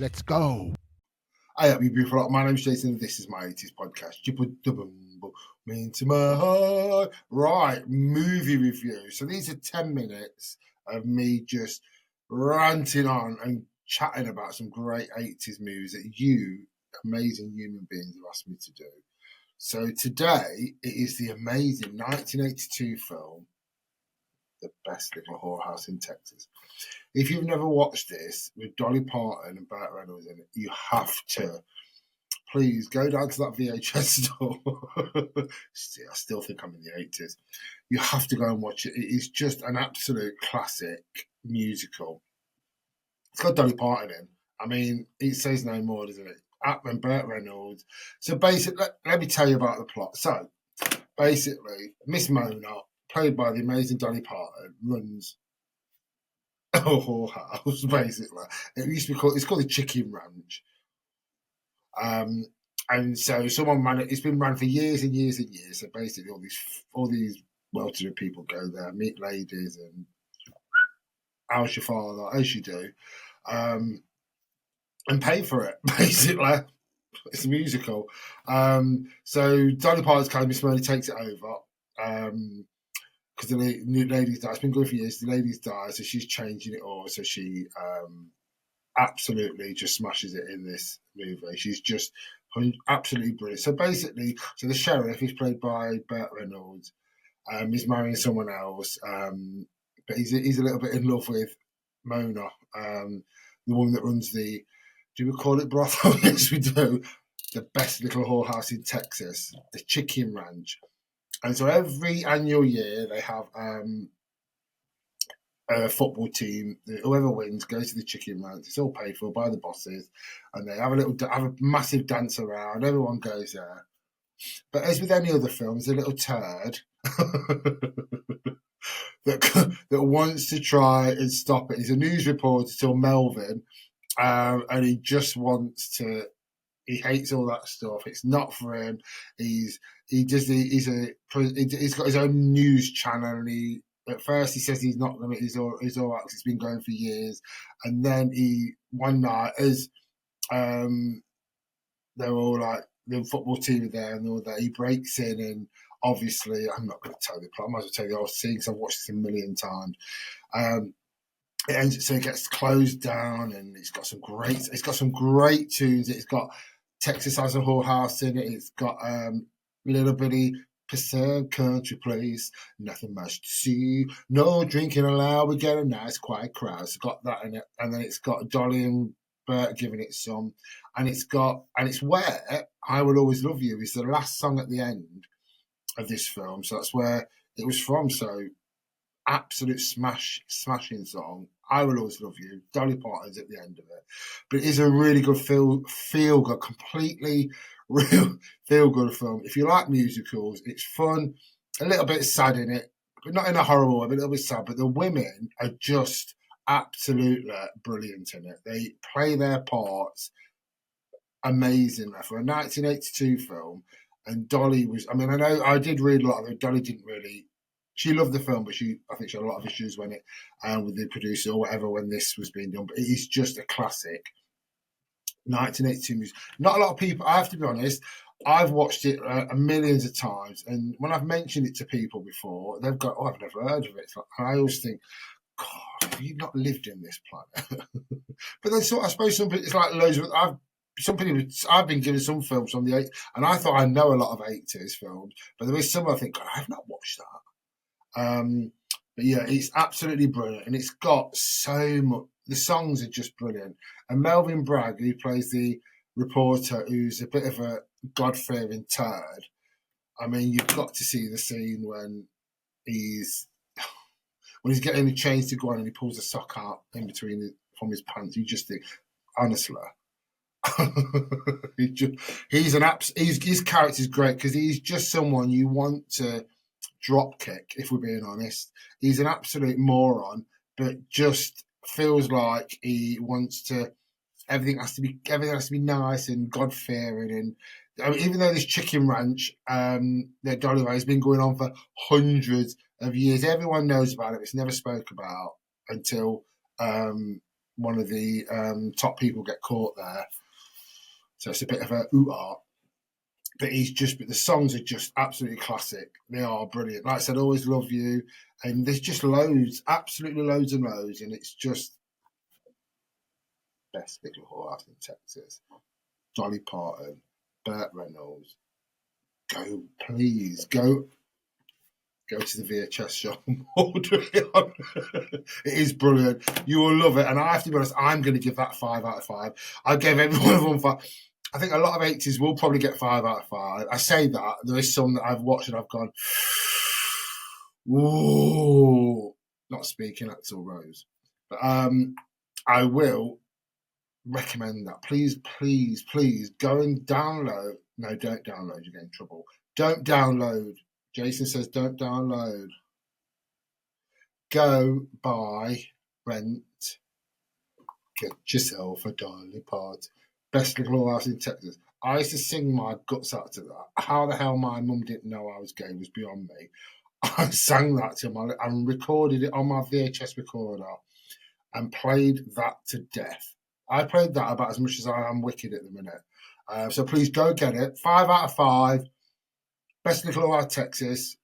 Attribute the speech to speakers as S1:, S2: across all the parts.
S1: Let's go.
S2: Hi up, you beautiful lot. My name's Jason, and this is my 80's podcast. You put the me into my heart. Right, movie review. So these are 10 minutes of me just ranting on and chatting about some great 80's movies that you, amazing human beings, have asked me to do. So today, it is the amazing 1982 film, The Best Little Whorehouse in Texas. If you've never watched this with Dolly Parton and Burt Reynolds in it, you have to. Please go down to that VHS store. I still think I'm in the 80s. You have to go and watch it. It is just an absolute classic musical. It's got Dolly Parton in. I mean, it says no more, doesn't it? And Burt Reynolds. So basically, let me tell you about the plot. So basically, Miss Mona, played by the amazing Dolly Parton, runs a whorehouse, basically. It used to be it's called the Chicken Ranch. And so someone it's been run for years and years and years. So basically all these well-to-do people go there, meet ladies and how's your father, as you do, and pay for it, basically. It's a musical. So Dolly Parton's character, Miss Money, takes it over. Because the new ladies die. It's been going for years. The ladies die, so she's changing it all. So she absolutely just smashes it in this movie. She's just absolutely brilliant. So basically, the sheriff is played by Burt Reynolds. He's marrying someone else, but he's a little bit in love with Mona, the woman that runs the. Do we call it brothel? Yes, we do. The best little whorehouse in Texas, the Chicken Ranch. And so every annual year they have a football team. Whoever wins goes to the Chicken Ranch. It's all paid for by the bosses, and they have a massive dance around. Everyone goes there. But as with any other film, there's a little turd that wants to try and stop it. He's a news reporter till Melvin, and he just wants to. He hates all that stuff. It's not for him. He's got his own news channel, and at first he says he's not going to. He's all right because it's been going for years, and then one night as they're all like the football team are there and all that, he breaks in, and obviously I'm not going to tell the plot. I might as well tell you the whole scene because I've watched this a million times. So it gets closed down, and it's got some great tunes. It's got Texas has a whorehouse in it. It's got little bitty Pacific country place, nothing much to see, no drinking allowed. We get a nice quiet crowd. It's got that in it, and then it's got Dolly and Bert giving it some, and it's where I Will Always Love You is the last song at the end of this film. So that's where it was from. So absolute smashing song. I Will Always Love You. Dolly Parton's at the end of it, but it is a really good feel good, completely real feel good film. If you like musicals, it's fun, a little bit sad in it, but not in a horrible way, but a little bit sad. But the women are just absolutely brilliant in it. They play their parts amazingly for a 1982 film. And Dolly was, I mean, I know I did read a lot of it. Dolly didn't really. She loved the film, but I think she had a lot of issues with the producer or whatever when this was being done. But it is just a classic 1982 music. Not a lot of people, I have to be honest, I've watched it millions of times. And when I've mentioned it to people before, they've got, I've never heard of it. And I always think, God, have you not lived in this planet? But then I suppose some people, it's like loads of, I've been given some films from the 80s, and I thought I know a lot of 80s films, but there is some I think, God, I've not watched that. But yeah, it's absolutely brilliant, and it's got so much. The songs are just brilliant. And Melvin Bragg, who plays the reporter, who's a bit of a God-fearing turd. I mean, you've got to see the scene when he's getting the chains to go on, and he pulls a sock out in between from his pants. You just think, honestly. His character's great because he's just someone you want to drop kick, if we're being honest. He's an absolute moron, but just feels like he wants to. Everything has to be nice and God fearing, and I mean, even though this Chicken Ranch that Dolly has been going on for hundreds of years, everyone knows about it. It's never spoke about until one of the top people get caught there. So it's a bit of a ooh-ah. But the songs are just absolutely classic. They are brilliant. Like I said, Always Love You. And there's just loads, absolutely loads and loads. And it's just best little whorehouse in Texas. Dolly Parton, Burt Reynolds. Go, please, go to the VHS shop and order it on. It is brilliant. You will love it. And I have to be honest, I'm going to give that 5 out of 5. I gave every one of them 5. I think a lot of 80s will probably get 5 out of 5. I say that. There is some that I've watched and I've gone, ooh, not speaking Axl Rose. But I will recommend that. Please, please, please go and download. No, don't download. You get in trouble. Don't download. Jason says don't download. Go buy, rent, get yourself a Dolly Parton. Best little whorehouse in Texas. I used to sing my guts out to that. How the hell my mum didn't know I was gay was beyond me. I sang that to my and recorded it on my VHS recorder and played that to death. I played that about as much as I am wicked at the minute. So please go get it. 5 out of 5. Best little whorehouse Texas.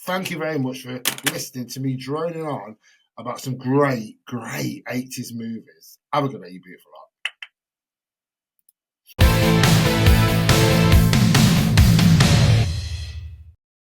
S2: Thank you very much for listening to me droning on about some great, great 80s movies. Have a good day, you beautiful lot.